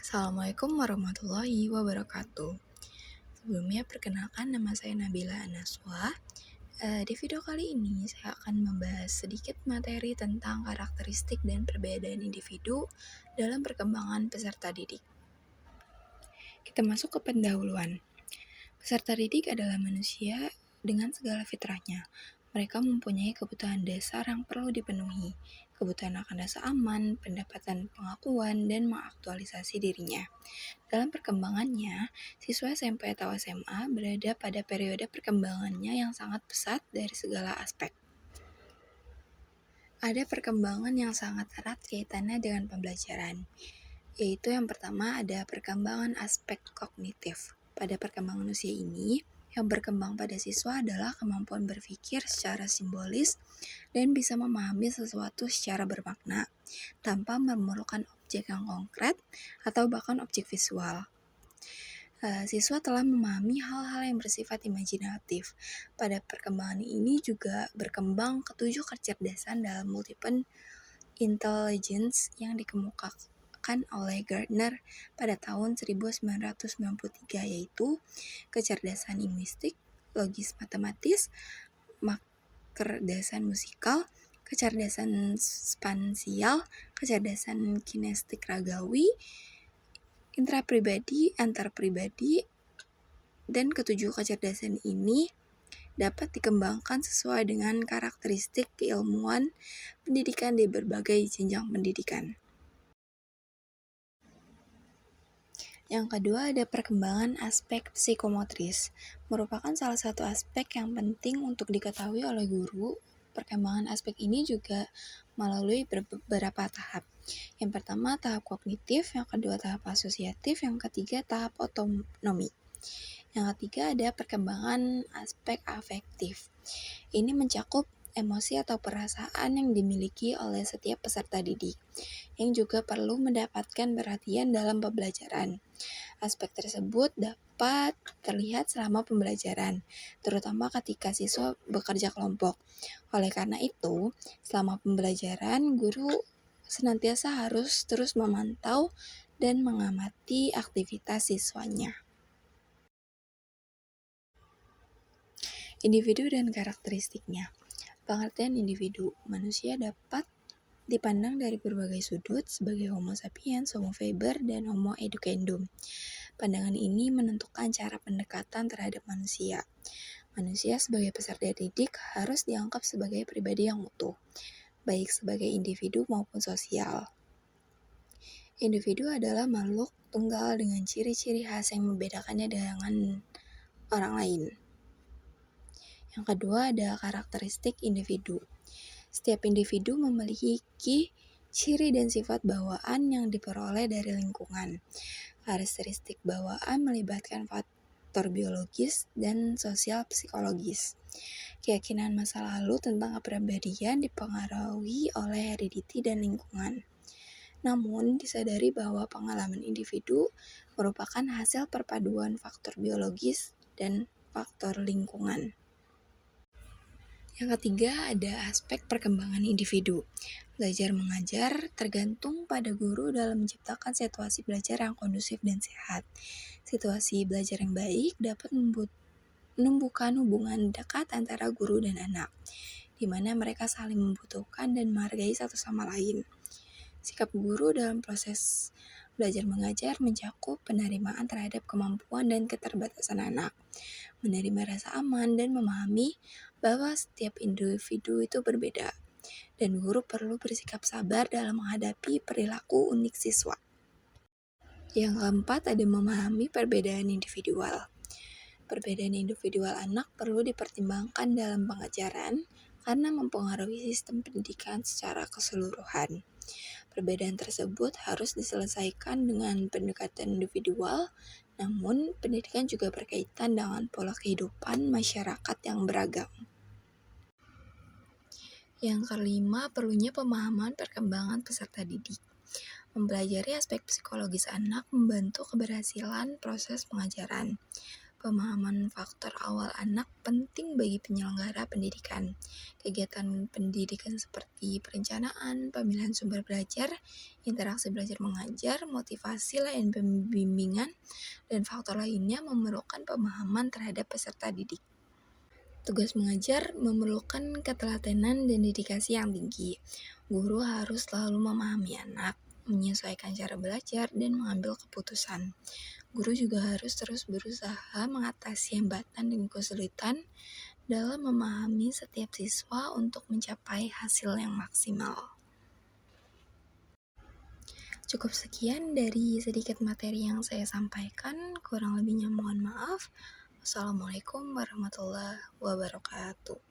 Assalamualaikum warahmatullahi wabarakatuh. Sebelumnya perkenalkan nama saya Nabila Anaswa. Di video kali ini saya akan membahas sedikit materi tentang karakteristik dan perbedaan individu dalam perkembangan peserta didik. Kita masuk ke pendahuluan. Peserta didik adalah manusia dengan segala fitrahnya. Mereka mempunyai kebutuhan dasar yang perlu dipenuhi, kebutuhan akan rasa aman, pendapatan pengakuan, dan mengaktualisasi dirinya. Dalam perkembangannya, siswa SMP atau SMA berada pada periode perkembangannya yang sangat pesat dari segala aspek. Ada perkembangan yang sangat erat kaitannya dengan pembelajaran, yaitu yang pertama ada perkembangan aspek kognitif. Pada perkembangan usia ini, yang berkembang pada siswa adalah kemampuan berpikir secara simbolis dan bisa memahami sesuatu secara bermakna, tanpa memerlukan objek yang konkret atau bahkan objek visual. Siswa telah memahami hal-hal yang bersifat imajinatif. Pada perkembangan ini juga berkembang ketujuh kecerdasan dalam multiple intelligence yang dikemukakan oleh Gardner pada tahun 1993, yaitu kecerdasan linguistik, logis matematis, kecerdasan musikal, kecerdasan spansial, kecerdasan kinestik ragawi, intrapribadi, antarpribadi, dan ketujuh kecerdasan ini dapat dikembangkan sesuai dengan karakteristik keilmuan pendidikan di berbagai jenjang pendidikan. Yang kedua ada perkembangan aspek psikomotris, merupakan salah satu aspek yang penting untuk diketahui oleh guru. Perkembangan aspek ini juga melalui beberapa tahap. Yang pertama tahap kognitif, yang kedua tahap asosiatif, yang ketiga tahap otonomi. Yang ketiga ada perkembangan aspek afektif. Ini mencakup emosi atau perasaan yang dimiliki oleh setiap peserta didik, yang juga perlu mendapatkan perhatian dalam pembelajaran. Aspek tersebut dapat terlihat selama pembelajaran, terutama ketika siswa bekerja kelompok. Oleh karena itu, selama pembelajaran, guru senantiasa harus terus memantau dan mengamati aktivitas siswanya. Individu dan karakteristiknya. Pengertian individu, manusia dapat dipandang dari berbagai sudut sebagai Homo sapiens, Homo faber, dan Homo educandum. Pandangan ini menentukan cara pendekatan terhadap manusia. Manusia sebagai peserta didik harus dianggap sebagai pribadi yang utuh, baik sebagai individu maupun sosial. Individu adalah makhluk tunggal dengan ciri-ciri khas yang membedakannya dengan orang lain. Yang kedua ada karakteristik individu. Setiap individu memiliki ciri dan sifat bawaan yang diperoleh dari lingkungan. Karakteristik bawaan melibatkan faktor biologis dan sosial psikologis. Keyakinan masa lalu tentang kepribadian dipengaruhi oleh heredity dan lingkungan. Namun, disadari bahwa pengalaman individu merupakan hasil perpaduan faktor biologis dan faktor lingkungan. Yang ketiga ada aspek perkembangan individu. Belajar mengajar tergantung pada guru dalam menciptakan situasi belajar yang kondusif dan sehat. Situasi belajar yang baik dapat menumbuhkan hubungan dekat antara guru dan anak, di mana mereka saling membutuhkan dan menghargai satu sama lain. Sikap guru dalam proses belajar mengajar mencakup penerimaan terhadap kemampuan dan keterbatasan anak, menerima rasa aman dan memahami bahwa setiap individu itu berbeda, dan guru perlu bersikap sabar dalam menghadapi perilaku unik siswa. Yang keempat ada memahami perbedaan individual. Perbedaan individual anak perlu dipertimbangkan dalam pengajaran karena mempengaruhi sistem pendidikan secara keseluruhan. Perbedaan tersebut harus diselesaikan dengan pendekatan individual, namun pendidikan juga berkaitan dengan pola kehidupan masyarakat yang beragam. Yang kelima, perlunya pemahaman perkembangan peserta didik. Mempelajari aspek psikologis anak membantu keberhasilan proses pengajaran. Pemahaman faktor awal anak penting bagi penyelenggara pendidikan. Kegiatan pendidikan seperti perencanaan, pemilihan sumber belajar, interaksi belajar mengajar, motivasi lain pembimbingan, dan faktor lainnya memerlukan pemahaman terhadap peserta didik. Tugas mengajar memerlukan ketelatenan dan dedikasi yang tinggi. Guru harus selalu memahami anak, menyesuaikan cara belajar, dan mengambil keputusan. Guru juga harus terus berusaha mengatasi hambatan dan kesulitan dalam memahami setiap siswa untuk mencapai hasil yang maksimal. Cukup sekian dari sedikit materi yang saya sampaikan, kurang lebihnya mohon maaf. Wassalamualaikum warahmatullahi wabarakatuh.